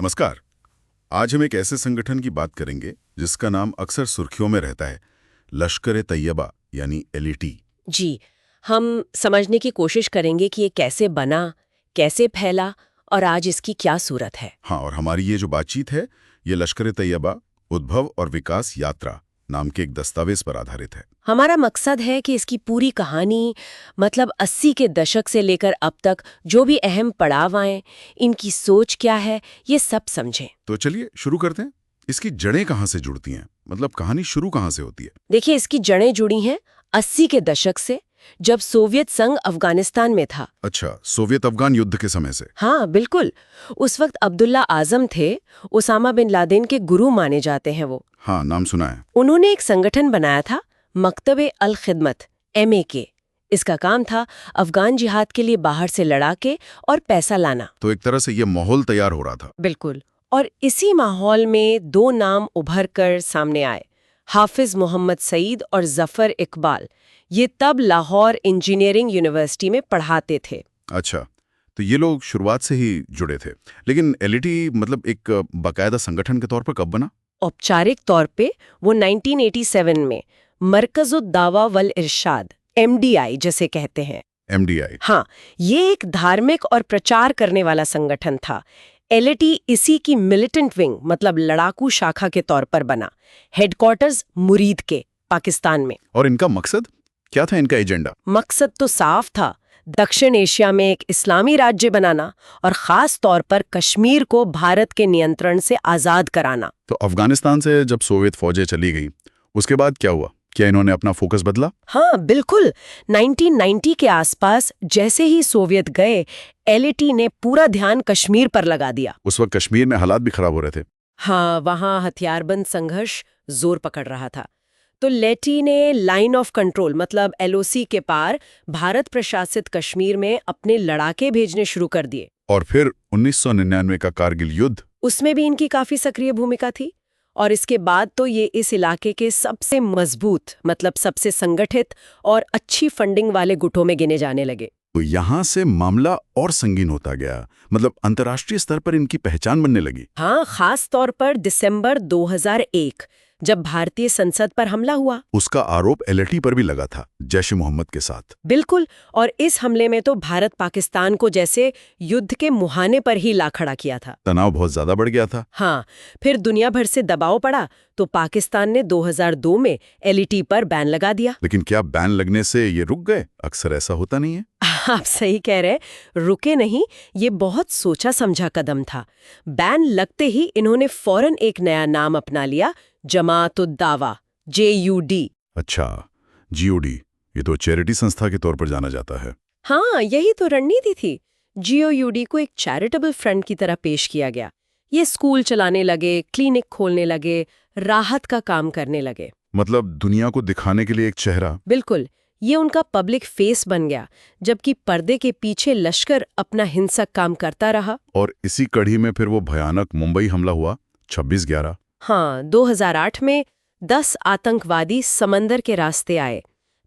नमस्कार। आज हम एक ऐसे संगठन की बात करेंगे जिसका नाम अक्सर सुर्खियों में रहता है, लश्कर-ए-तैयबा यानी एलईटी। जी, हम समझने की कोशिश करेंगे कि ये कैसे बना, कैसे फैला और आज इसकी क्या सूरत है। हाँ, और हमारी ये जो बातचीत है, ये लश्कर-ए-तैयबा उद्भव और विकास यात्रा नाम के एक दस्तावेज पर आधारित है। हमारा मकसद है कि इसकी पूरी कहानी मतलब 80 के दशक से लेकर अब तक जो भी अहम पड़ाव आए, इनकी सोच क्या है, ये सब समझें। तो चलिए शुरू करते हैं। इसकी जड़ें कहाँ से जुड़ती हैं? मतलब कहानी शुरू कहाँ से होती है? देखिए, इसकी जड़ें जुड़ी हैं 80 के दशक से, जब सोवियत संघ अफगानिस्तान में था। अच्छा, सोवियत अफगान युद्ध के समय से। हाँ, बिल्कुल। उस वक्त अब्दुल्ला आजम थे, उसामा बिन लादेन के गुरु माने जाते हैं वो। हाँ, नाम सुना है। उन्होंने एक संगठन बनाया था, मकतबे अल खिदमत (MAK). इसका काम था अफगान जिहाद के लिए बाहर से लड़ाके और पैसा लाना। तो एक तरह से ये माहौल तैयार हो रहा था। बिल्कुल। और इसी माहौल में दो नाम उभर कर सामने आए, हाफिज मोहम्मद सईद और जफर इकबाल। ये तब लाहौर इंजीनियरिंग यूनिवर्सिटी में पढ़ाते थे। अच्छा, तो ये लोग शुरुआत से ही जुड़े थे। लेकिन एलईटी मतलब एक बाकायदा संगठन के तौर पर कब बना? औपचारिक तौर पे वो 1987 में मरकज़ुद दावा वल इरशाद (MDI) जिसे कहते हैं। एमडीआई। हाँ, ये एक धार्मिक और प्रचार करने वाला संगठन था। एलईटी इसी की मिलिटेंट विंग मतलब लड़ाकू शाखा के तौर पर बना, हेडक्वार्टर्स मुरीद के, पाकिस्तान में। और इनका मकसद क्या था? इनका एजेंडा? मकसद तो साफ था, दक्षिण एशिया में एक इस्लामी राज्य बनाना और खास तौर पर कश्मीर को भारत के नियंत्रण से आजाद कराना। तो अफगानिस्तान से जब सोवियत फौजें चली गई, उसके बाद क्या हुआ? क्या इन्होंने अपना फोकस बदला? हाँ, बिल्कुल। 1990 के आसपास जैसे ही सोवियत गए, एलईटी ने पूरा ध्यान कश्मीर पर लगा दिया। उस वक्त कश्मीर में हालात भी खराब हो रहे थे। हाँ, वहाँ हथियारबंद संघर्ष जोर पकड़ रहा था। तो लेटी ने लाइन ऑफ कंट्रोल मतलब LOC के पार भारत प्रशासित कश्मीर में अपने लड़ाके भेजने शुरू कर दिए। और फिर 1999 का कारगिल युद्ध। उसमें भी इनकी काफी सक्रिय भूमिका थी। और इसके बाद तो ये इस इलाके के सबसे मजबूत मतलब सबसे संगठित और अच्छी फंडिंग वाले गुटों में गिने जाने लगे। तो यहाँ से मामला और संगीन होता गया, मतलब अंतर्राष्ट्रीय स्तर पर इनकी पहचान बनने लगी। हाँ, खास तौर पर दिसंबर 2001 जब भारतीय संसद पर हमला हुआ। उसका आरोप एलईटी पर भी लगा था, जैश-ए-मोहम्मद के साथ। बिल्कुल। और इस हमले में तो भारत पाकिस्तान को जैसे युद्ध के मुहाने पर ही ला खड़ा किया था। तनाव बहुत ज्यादा बढ़ गया था। हाँ, फिर दुनिया भर से दबाव पड़ा तो पाकिस्तान ने 2002 में एलईटी पर बैन लगा दिया। लेकिन क्या बैन लगने से ये रुक गए? अक्सर ऐसा होता नहीं है। आप सही कह रहे, रुके नहीं। ये बहुत सोचा समझा कदम था। बैन लगते ही इन्होंने फौरन एक नया नाम अपना लिया, जमात-उद-दावा (JUD). अच्छा, जीओडी, ये तो चैरिटी संस्था के तौर पर जाना जाता है। हाँ, यही तो रणनीति थी। JOUD को एक चैरिटेबल फ्रंट की तरह पेश किया गया। ये स्कूल चलाने लगे, क्लिनिक खोलने लगे, राहत का काम करने लगे। मतलब दुनिया को दिखाने के लिए एक चेहरा। बिल्कुल, ये उनका पब्लिक फेस बन गया, जबकि पर्दे के पीछे लश्कर अपना हिंसक काम करता रहा। और इसी कड़ी में फिर वो भयानक मुंबई हमला हुआ 26/11। हाँ, 2008 में 10 आतंकवादी समंदर के रास्ते आए।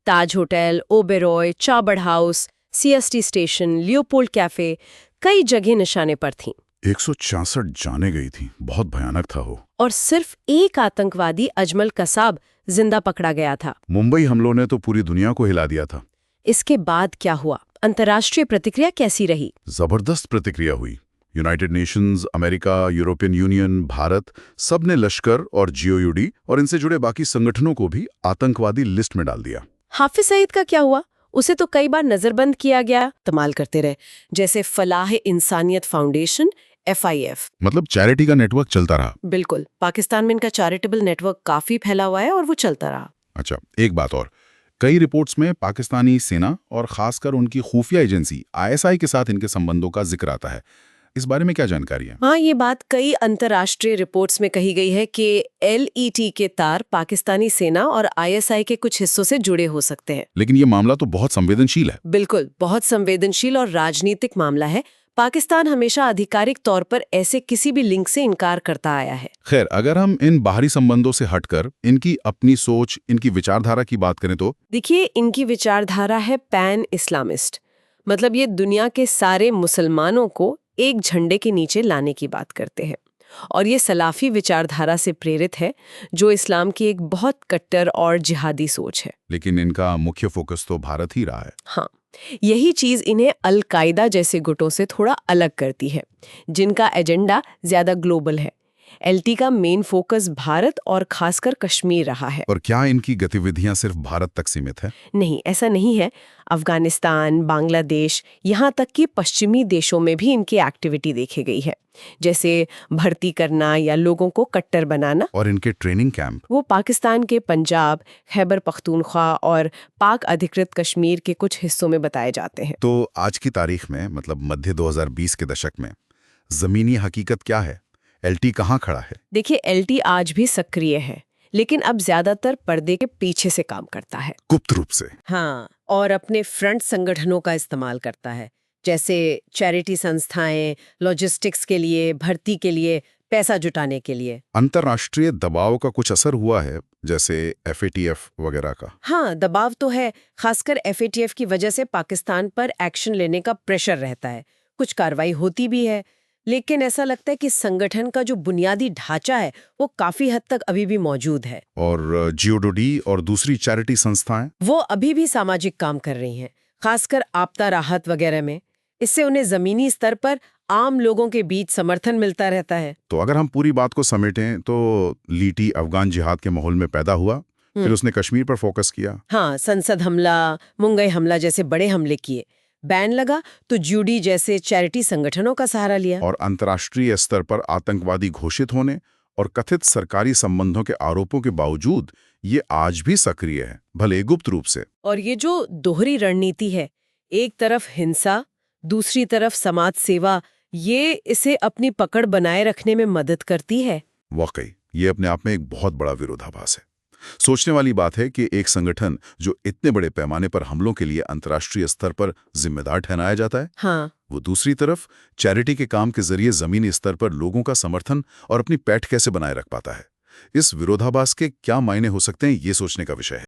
Taj hotel, Oberoi, Chabad house, CST station, Leopold cafe, कई जगह निशाने पर थीं। 166 जाने गई थी, बहुत भयानक था वो। और सिर्फ एक आतंकवादी अजमल कसाब जिंदा पकड़ा गया था। मुंबई हमलों ने तो पूरी दुनिया को हिला दिया था। इसके बाद क्या हुआ? अंतर्राष्ट्रीय प्रतिक्रिया कैसी रही? जबरदस्त प्रतिक्रिया हुई। United Nations, America, European union, Bharat, सब ने लश्कर और जीओयूडी और इनसे जुड़े बाकी संगठनों को भी आतंकवादी लिस्ट में डाल दिया। हाफिज सईद का क्या हुआ? उसे तो कई बार नजरबंद किया गया, इस्तेमाल करते रहे, जैसे फलाह इंसानियत फाउंडेशन (FIF). मतलब चैरिटी का नेटवर्क चलता रहा। बिल्कुल, पाकिस्तान में इनका चैरिटेबल नेटवर्क काफी फैला हुआ है और वो चलता रहा। अच्छा, एक बात और, कई रिपोर्ट्स में पाकिस्तानी सेना और खासकर उनकी खुफिया एजेंसी ISI के साथ इनके संबंधों का जिक्र आता है। इस बारे में क्या जानकारी है? हाँ, ये बात कई अंतर्राष्ट्रीय रिपोर्ट्स में कही गई है कि LET के तार पाकिस्तानी सेना और ISI के कुछ हिस्सों से जुड़े हो सकते हैं। लेकिन ये मामला तो बहुत संवेदनशील है। बिल्कुल, बहुत संवेदनशील और राजनीतिक मामला है। पाकिस्तान हमेशा आधिकारिक तौर पर ऐसे किसी भी लिंक से इनकार करता आया है। खैर, अगर हम इन बाहरी संबंधों से हटकर इनकी अपनी सोच, इनकी विचारधारा की बात करें तो देखिए, इनकी विचारधारा है पैन इस्लामिस्ट। मतलब ये दुनिया के सारे मुसलमानों को एक झंडे के नीचे लाने की बात करते हैं। और ये सलाफी विचारधारा से प्रेरित है, जो इस्लाम की एक बहुत कट्टर और जिहादी सोच है। लेकिन इनका मुख्य फोकस तो भारत ही रहा है। हाँ, यही चीज इन्हें अल-कायदा जैसे गुटों से थोड़ा अलग करती है, जिनका एजेंडा ज्यादा ग्लोबल है। एलटी का मेन फोकस भारत और खासकर कश्मीर रहा है। और क्या इनकी गतिविधियां सिर्फ भारत तक सीमित है? नहीं, ऐसा नहीं है। अफगानिस्तान, बांग्लादेश, यहाँ तक कि पश्चिमी देशों में भी इनकी एक्टिविटी देखी गई है, जैसे भर्ती करना या लोगों को कट्टर बनाना। और इनके ट्रेनिंग कैंप? वो पाकिस्तान के पंजाब, खैबर पख्तूनख्वा और पाक अधिकृत कश्मीर के कुछ हिस्सों में बताए जाते हैं। तो आज की तारीख में, मतलब मध्य 2020 के दशक में, जमीनी हकीकत क्या है? एलटी कहाँ खड़ा है? देखिए, एलटी आज भी सक्रिय है, लेकिन अब ज्यादातर पर्दे के पीछे से काम करता है, गुप्त रूप से। हाँ, और अपने फ्रंट संगठनों का इस्तेमाल करता है, जैसे चैरिटी संस्थाएं, लॉजिस्टिक्स के लिए, भर्ती के लिए, पैसा जुटाने के लिए। अंतर्राष्ट्रीय दबाव का कुछ असर हुआ है, जैसे एफएटीएफ वगैरह का? हाँ, दबाव तो है। खासकर एफएटीएफ की वजह से पाकिस्तान पर एक्शन लेने का प्रेशर रहता है। कुछ कार्रवाई होती भी है, लेकिन ऐसा लगता है कि संगठन का जो बुनियादी ढांचा है वो काफी हद तक अभी भी मौजूद है। और जीओडोडी और दूसरी चैरिटी संस्थाएं? वो अभी भी सामाजिक काम कर रही हैं, खासकर आपदा राहत वगैरह में। इससे उन्हें जमीनी स्तर पर आम लोगों के बीच समर्थन मिलता रहता है। तो अगर हम पूरी बात को समेटें तो लीटी अफगान जिहाद के माहौल में पैदा हुआ, फिर उसने कश्मीर पर फोकस किया। हाँ, संसद हमला, मुंगई हमला जैसे बड़े हमले किए, बैन लगा तो ज्यूडी जैसे चैरिटी संगठनों का सहारा लिया। और अंतर्राष्ट्रीय स्तर पर आतंकवादी घोषित होने और कथित सरकारी संबंधों के आरोपों के बावजूद ये आज भी सक्रिय है, भले गुप्त रूप से। और ये जो दोहरी रणनीति है, एक तरफ हिंसा, दूसरी तरफ समाज सेवा, ये इसे अपनी पकड़ बनाए रखने में मदद करती है। वाकई ये अपने आप में एक बहुत बड़ा विरोधाभास है। सोचने वाली बात है कि एक संगठन जो इतने बड़े पैमाने पर हमलों के लिए अंतर्राष्ट्रीय स्तर पर जिम्मेदार ठहराया जाता है, हाँ, वो दूसरी तरफ चैरिटी के काम के जरिए जमीनी स्तर पर लोगों का समर्थन और अपनी पैठ कैसे बनाए रख पाता है। इस विरोधाभास के क्या मायने हो सकते हैं, ये सोचने का विषय है।